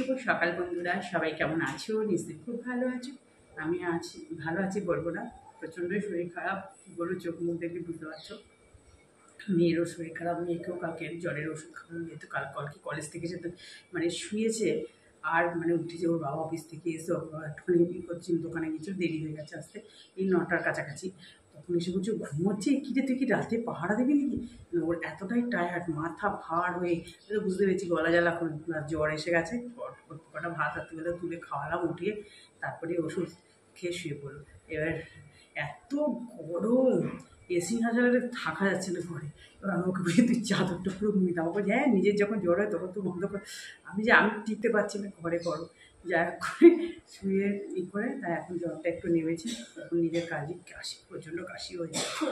শুভ সকাল বন্ধুরা, সবাই কেমন আছো? নিশ্চয়ই খুব ভালো আছো। আমি আছি, ভালো আছি বলবো না, প্রচণ্ডই শরীর খারাপ। কী বলবো, চোখ মুখ দেখলে বুঝতে পারছো। মেয়েরও শরীর খারাপ, মেয়েকেও কালকে জ্বরের ওষুধ খাওয়ানো, যেহেতু কালকে কলেজ থেকে যেতে মানে শুয়েছে। আর মানে উঠেছে, ওর বাবা অফিস থেকে এসে একটুখানি করছিল, দোকানে গিয়েছিল, দেরি হয়ে গেছে আসতে, এই 9টার কাছাকাছি। তখন এসে বলছে ঘুমোচ্ছে, কী রে তুই কি রাতে পাহারা দিবি নাকি? ওর এতটাই টায়ার্ড, মাথা ভার হয়ে, বুঝতে পেরেছি গলা জ্বালা করে জ্বর এসে গেছে। কটা ভাত রাত্রিবেলা তুলে খাওয়ালাম উঠিয়ে, তারপরে ওষুধ খেয়ে শুয়ে পড়লো। এবার এত গরম, এসি না চালালে থাকা যাচ্ছে না ঘরে। এবার আমি ওকে বলি তুই চাদরটা পুরো মুড়ি দাও। আমাকে হ্যাঁ, নিজের যখন জ্বর হয় তখন তো বন্ধ কর। আমি টিকতে পারছি না, ঘরে করো। যা করে শুয়ে করে, তাই এখন জ্বরটা একটু নেমেছে। এখন নিজের কাজে কাশি, প্রচণ্ড কাশি হয়ে যাচ্ছে,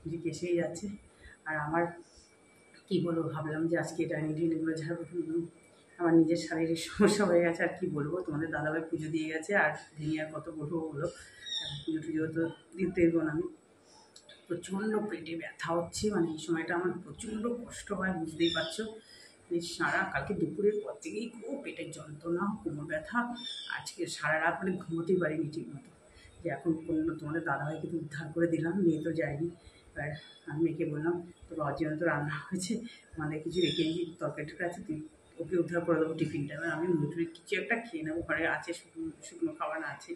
যে কেসেই যাচ্ছে। আর আমার কী বলবো, ভাবলাম যে আজকে ডাইনিং টেবিলগুলো ঝাড়বো। আমার নিজের শারীরিক সমস্যা হয়ে গেছে, আর কি বলবো। তোমাদের দাদাভাই পুজো দিয়ে গেছে, আর ভেঙে আর কত বলবো বলো। এখন পুজো টুজো তো দিতে দেবো না আমি। প্রচণ্ড পেটে ব্যথা হচ্ছে, মানে এই সময়টা আমার প্রচণ্ড কষ্ট হয়, বুঝতেই পারছো। সারা কালকে দুপুরের পর থেকেই খুব পেটের যন্ত্রণা, কোমর ব্যথা। আজকে সারা রাত মানে ঘুমোতেই পারিনি ঠিক মতো। যে এখন তোমাদের দাদাভাইকে তো উদ্ধার করে দিলাম, মেয়ে তো যায়নি। এবার আমি মেয়েকে বললাম তো বাবার জন্য তো রান্না হয়েছে, আমাদের কিছু রেখে দিই, তরকারিটা আছে, তুই ওকে উদ্ধার করে দেবো টিফিনটা। এবার আমি মুঠুরি কিছু একটা খেয়ে নেবো, ঘরে আছে শুকনো খাবার আছে।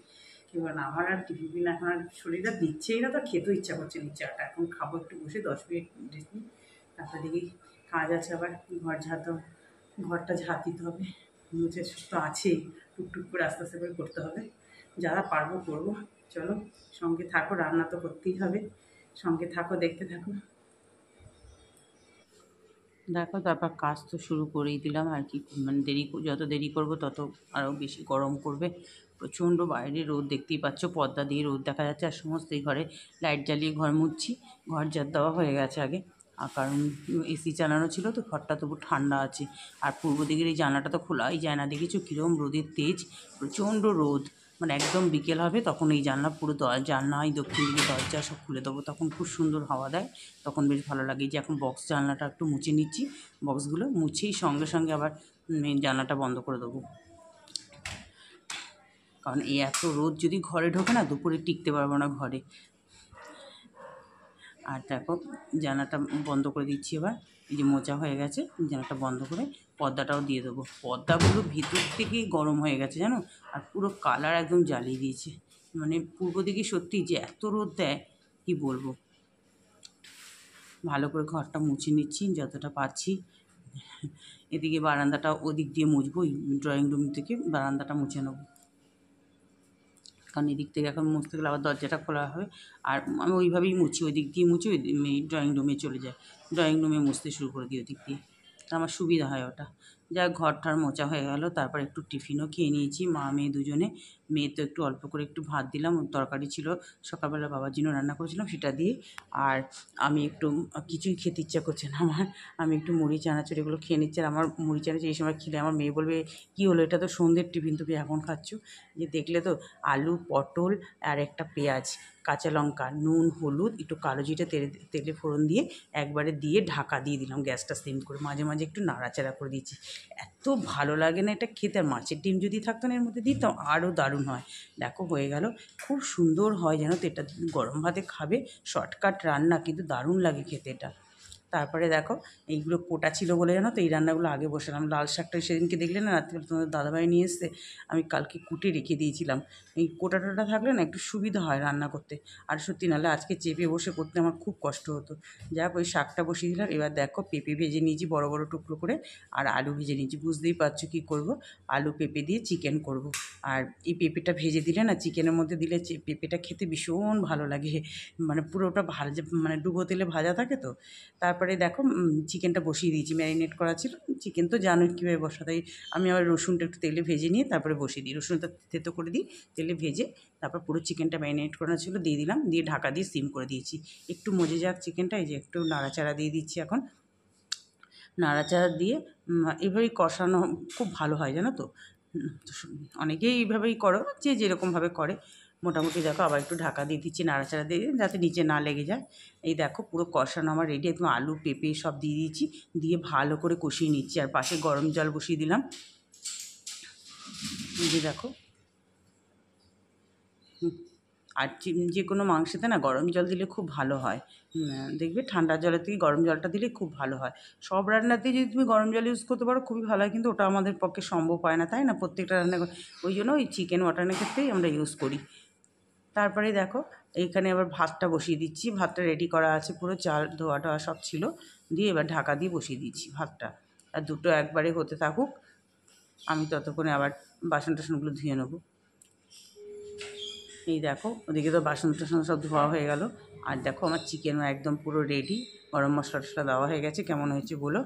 এবার আমার আর টিফিন এখন আর শরীরটা দিচ্ছেই না, তো খেতেও ইচ্ছা করছে না। চাটা এখন খাবো একটু বসে, 10 মিনিট রেস্ট নিই, তারপরে দেখি কাজ আছে। আবার ঘর ঝাড়তে, ঘরটা ঝাড় দিতে হবে, মুছে তো আছেই, টুকটুক করে আস্তে আস্তে করে করতে হবে। যারা পারবো করবো। চলো সঙ্গে থাকো, রান্না তো করতেই হবে, সঙ্গে থাকো, দেখতে থাকো। দেখো, তারপর কাজ তো শুরু করেই দিলাম আর কি। মানে যত দেরি করবো তত আরও বেশি গরম করবে। প্রচণ্ড বাইরে রোদ, দেখতেই পাচ্ছ, পর্দা দিয়ে রোদ দেখা যাচ্ছে। আর সমস্ত এই ঘরে লাইট জ্বালিয়ে ঘর মুছছি। ঘর ঝাড় দেওয়া হয়ে গেছে আগে, আর কারণ এসি চালানো ছিল তো, ঘরটা তবু ঠান্ডা আছে। আর পূর্ব দিকের এই জানলাটা তো খোলাই যায় না, দেখেছো কীরকম রোদের তেজ, প্রচণ্ড রোদ। মানে একদম বিকেল হবে তখন এই জানলা পুরো জানলা, এই দক্ষিণ দিকে দরজা সব খুলে দেবো, তখন খুব সুন্দর হাওয়া দেয়, তখন বেশ ভালো লাগে। যে এখন বক্স জানলাটা একটু মুছে নিচ্ছি, বক্সগুলো মুছেই সঙ্গে সঙ্গে আবার জানলাটা বন্ধ করে দেবো। কারণ এই এত রোদ যদি ঘরে ঢোকে না, দুপুরে টিকতে পারবো না ঘরে। আর দেখো, জানলাটা বন্ধ করে দিচ্ছি এবার। এই যে মোচা হয়ে গেছে, জানলাটা বন্ধ করে পর্দাটাও দিয়ে দেবো। পর্দাগুলো ভিতর থেকেই গরম হয়ে গেছে জানো, আর পুরো কালার একদম জ্বালিয়ে দিয়েছে। মানে পূর্ব দিকে সত্যি যে এত রোদ দেয়, কি বলবো। ভালো করে ঘরটা মুছে নিচ্ছি যতটা পারছি। এদিকে বারান্দাটা ওদিক দিয়ে মুছবো, ড্রয়িং রুম থেকে বারান্দাটা মুছে নেবো, কারণ এদিক থেকে এখন মুছতে গেলে আবার দরজাটা খোলা হবে। আর আমি ওইভাবেই মুছি, ওই দিক দিয়ে মুছি, ওই ড্রয়িং রুমে চলে যায়, ড্রয়িং রুমে মুছতে শুরু করে দিই ওই দিক দিয়ে, তা আমার সুবিধা হয় ওটা। যা ঘরটার মোছা হয়ে গেল, তারপর একটু টিফিনও খেয়ে নিয়েছি, মা মেয়ে দুজনে। মেয়ে তো একটু অল্প করে একটু ভাত দিলাম, তরকারি ছিল সকালবেলা বাবার জন্য রান্না করেছিলাম সেটা দিয়ে। আর আমি একটু, কিছুই খেতে ইচ্ছা করছে না আমার, আমি একটু মুড়ি চানাচুর এগুলো খেয়ে নিচ্ছি। আর আমার মুড়ি চানাচুর এই সময় খেলে আমার মেয়ে বলবে কী হলো, এটা তো সন্ধ্যের টিফিন, তুমি এখন খাচ্ছ। যে দেখলে তো, আলু, পটল আর একটা পেঁয়াজ, কাঁচা লঙ্কা, নুন, হলুদ, একটু কালো জিরে তেলে ফোড়ন দিয়ে একবারে দিয়ে ঢাকা দিয়ে দিলাম, গ্যাসটা সিম করে। মাঝে মাঝে একটু নাড়াচাড়া করে দিচ্ছি, এত ভালো লাগে না এটা খেতে। আর মাছের ডিম যদি থাকতো না এর মধ্যে দিতাম, আরও দারুণ হয়। দেখো হয়ে গেল, খুব সুন্দর হয় জানো তো। এটা গরম ভাতে খাবে, শর্টকাট রান্না, কিন্তু দারুণ লাগে খেতে এটা। তারপরে দেখো, এইগুলো কোটা ছিল বলে জানো তো এই রান্নাগুলো আগে বসালাম। লাল শাকটা সেদিনকে দেখলে না, রাত্রিবেলা তোমাদের দাদাভাই নিয়ে এসছে, আমি কালকে কুটে রেখে দিয়েছিলাম। এই কোটা টোটা থাকলে না একটু সুবিধা হয় রান্না করতে। আর সত্যি নাহলে আজকে চেপে বসে করতে আমার খুব কষ্ট হতো। যাক, ওই শাকটা বসিয়ে দিলাম। এবার দেখো, পেঁপে ভেজে নিয়েছি বড় বড় টুকরো করে, আর আলু ভেজে নিয়েছি। বুঝতেই পারছো কী করব, আলু পেঁপে দিয়ে চিকেন করব। আর এই পেঁপেটা ভেজে দিলে না, চিকেনের মধ্যে দিলে পেঁপেটা খেতে ভীষণ ভালো লাগে। মানে পুরোটা ভাজা, মানে ডুবো তেলে ভাজা থাকে তো। তারপরে দেখো, চিকেনটা বসিয়ে দিয়েছি, ম্যারিনেট করা ছিল। চিকেন তো জানোই কীভাবে বসাতে হয়। আমি আবার রসুনটা একটু তেলে ভেজে নিয়ে তারপরে বসিয়ে দিই, রসুনটা থেতো করে দিই, তেলে ভেজে তারপর পুরো চিকেনটা ম্যারিনেট করা ছিল দিয়ে দিলাম, দিয়ে ঢাকা দিয়ে সিম করে দিয়েছি। একটু মজে যাক চিকেনটা, এই যে একটু নাড়াচাড়া দিয়ে দিচ্ছি এখন। নাড়াচাড়া দিয়ে এভাবেই কষানো খুব ভালো হয় জানো তো। অনেকেই এইভাবেই করো, যে যেরকমভাবে করে। মোটামুটি দেখো, আবার একটু ঢাকা দিয়ে দিচ্ছি, নাড়াচাড়া দিয়ে, যাতে নিচে না লেগে যায়। এই দেখো পুরো কষানো আমার রেডি, একদম আলু পেঁপে সব দিয়ে দিয়েছি, দিয়ে ভালো করে কষিয়ে নিচ্ছি। আর পাশে গরম জল বসিয়ে দিলাম, এই যে দেখো। আর যে কোনো মাংসেতে না গরম জল দিলে খুব ভালো হয়। দেখবে ঠান্ডা জলের থেকে গরম জলটা দিলে খুব ভালো হয়। সব রান্নাতেই যদি তুমি গরম জল ইউজ করতে পারো খুবই ভালো হয়, কিন্তু ওটা আমাদের পক্ষে সম্ভব হয় না, তাই না? প্রত্যেকটা রান্না ওই জন্য ওই চিকেন মাটনের ক্ষেত্রেই আমরা ইউজ করি। তারপরে দেখো এইখানে আবার ভাতটা বসিয়ে দিচ্ছি। ভাতটা রেডি করা আছে, পুরো চাল ধোয়া টোয়া সব ছিল, দিয়ে এবার ঢাকা দিয়ে বসিয়ে দিচ্ছি ভাতটা। আর দুটো একবারে হতে থাকুক, আমি ততক্ষণে আবার বাসন টাসনগুলো ধুয়ে নেবো। এই দেখো ওদিকে তো বাসন টাসন সব ধোয়া হয়ে গেল। আর দেখো আমার চিকেনও একদম পুরো রেডি, গরম মশলা টশলা দেওয়া হয়ে গেছে। কেমন হয়েছে বলো।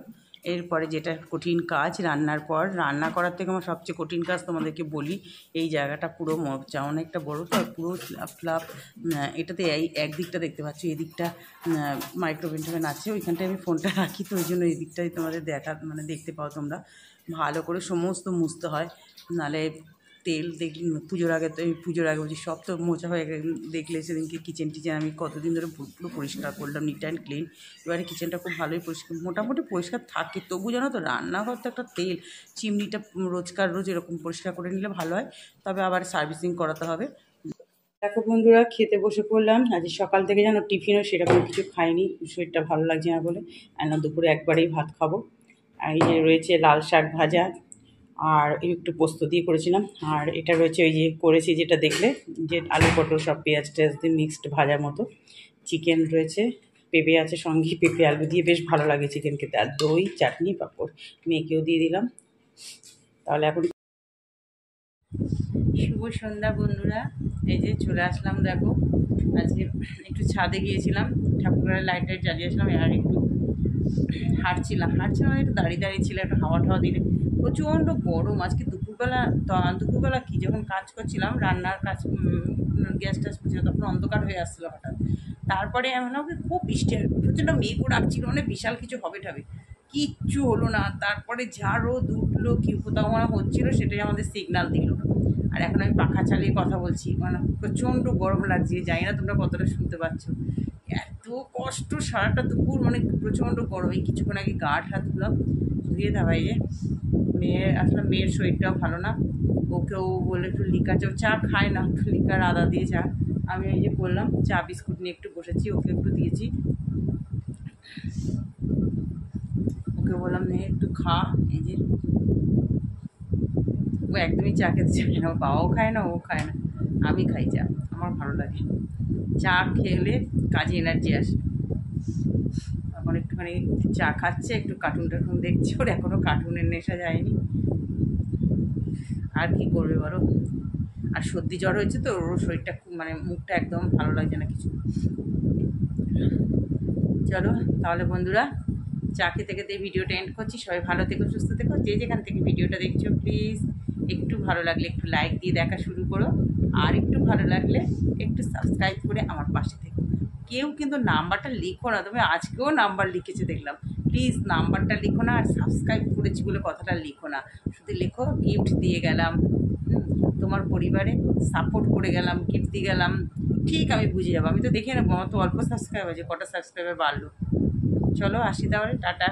এরপরে যেটা কঠিন কাজ রান্নার পর, রান্না করার থেকে আমার সবচেয়ে কঠিন কাজ তোমাদেরকে বলি, এই জায়গাটা পুরো মরচা অনেকটা বড়ো তো, পুরো ফ্লাপ। এটাতে এই একদিকটা দেখতে পাচ্ছ, এই দিকটা মাইক্রোওভেন আছে, ওইখানটায় আমি ফোনটা রাখি, তো ওই জন্য এই দিকটাই তোমাদের দেখতে পাও তোমরা। ভালো করে সমস্ত মুছতে হয়, নাহলে তেল পুজোর আগে, তো এই পুজোর আগে বলছি, সব তো মোছা হয়ে দেখলে সেদিনকে কিচেন টিচেন আমি কতদিন ধরে পুরো পরিষ্কার করলাম, নিট অ্যান্ড ক্লিন। এবারে কিচেনটা খুব ভালোই পরিষ্কার, মোটামুটি পরিষ্কার থাকে, তবু জানো তো রান্নাঘর তো একটা তেল, চিমনিটা রোজ এরকম পরিষ্কার করে নিলে ভালো হয়, তবে আবার সার্ভিসিং করাতে হবে। দেখো বন্ধুরা, খেতে বসে পড়লাম। আজ সকাল থেকে যেন টিফিনও সেরকম কিছু খাইনি, শরীরটা ভালো লাগছে না বলে, আর না দুপুরে একবারেই ভাত খাবো। আর এই যে রয়েছে লাল শাক ভাজা, আর একটু পোস্ত দিয়ে করেছিলাম। আর এটা রয়েছে ওই যে করেছি যেটা দেখলে, যে আলু পটল সব পেঁয়াজ টেয়াজ দিয়ে মিক্সড ভাজার মতো। চিকেন রয়েছে, পেঁপে আছে সঙ্গে, পেঁপে আলু দিয়ে বেশ ভালো লাগে চিকেন খেতে। আর দই, চাটনি, পাঁপড় মেয়েকেও দিয়ে দিলাম। তাহলে এখন শুভ সন্ধ্যা বন্ধুরা, এই যে চলে আসলাম। দেখো আজকে একটু ছাদে গিয়েছিলাম, ঠাকুরের লাইট জ্বালিয়েছিলাম, আর একটু হাঁটছিলাম একটু দাঁড়িয়ে ছিল, একটু হাওয়া টাওয়া দিলে। প্রচণ্ড গরম আজকে দুপুরবেলা কি যখন কাজ করছিলাম, রান্নার কাজ, গ্যাস ট্যাস করছিল, তখন অন্ধকার হয়ে আসছিলো হঠাৎ। তারপরে এমন হবে খুব বৃষ্টি, প্রচণ্ড মেঘও ডাকছিল, মানে বিশাল কিছু হবে টাবে, কিচ্ছু হলো না। তারপরে যা রোদ উঠলো, কি কোথাও মানে হচ্ছিলো, সেটাই আমাদের সিগনাল দিল। আর এখন আমি পাখা চালিয়ে কথা বলছি, মানে প্রচণ্ড গরম লাগছে, জানি না তোমরা কতটা শুনতে পাচ্ছ। এত কষ্ট সারাটা দুপুর, মানে প্রচণ্ড গরম। এই কিছুক্ষণ আগে গা হাত ধুলাম, ধুয়ে দাবাই যে মেয়ের শরীরটাও ভালো না, ওকেও বলে একটু লিকার চা খায় না, একটু লিকার আদা দিয়ে চা। আমি এই যে বললাম চা বিস্কুট নিয়ে একটু বসেছি, ওকে একটু দিয়েছি, ওকে বললাম নে একটু খা। এই যে ও একদমই চা খেতে চায় না, ওর বাবাও খায় না, ও খায় না, আমি খাই চা, আমার ভালো লাগে। চা খেলে কাজে এনার্জি আসে। এখন একটুখানি চা খাচ্ছে, একটু কার্টুন টার্টুন দেখছে, ওর এখনও কার্টুনের নেশা যায়নি। আর কি করবে বলো, আর সর্দি জ্বর হয়েছে তো, ওর শরীরটা খুব, মানে মুখটা একদম ভালো লাগছে না কিছু। চলো তাহলে বন্ধুরা, চা খেতে খেতে ভিডিওটা এন্ড করছি। সবাই ভালো থেকো, সুস্থ থেকো। যে যেখান থেকে ভিডিওটা দেখছো, প্লিজ একটু ভালো লাগলে একটু লাইক দিয়ে দেখা শুরু করো, আর একটু ভালো লাগলে একটু সাবস্ক্রাইব করে আমার পাশে থেকো। কেউ কিন্তু নাম্বারটা লিখো না, তুমি আজকেও নাম্বার লিখেছে দেখলাম, প্লিজ নাম্বারটা লিখো না, আর সাবস্ক্রাইব করেছি বলে কথাটা লিখো না, শুধু লেখো গিফট দিয়ে গেলাম, তোমার পরিবারে সাপোর্ট করে গেলাম, গিফট দিয়ে গেলাম, ঠিক আমি বুঝে যাবো। আমি তো দেখে নেবো, আমার তো অল্প সাবস্ক্রাইব আছে, কটা সাবস্ক্রাইবার বাড়লো। চলো আসি তাহলে, টাটা।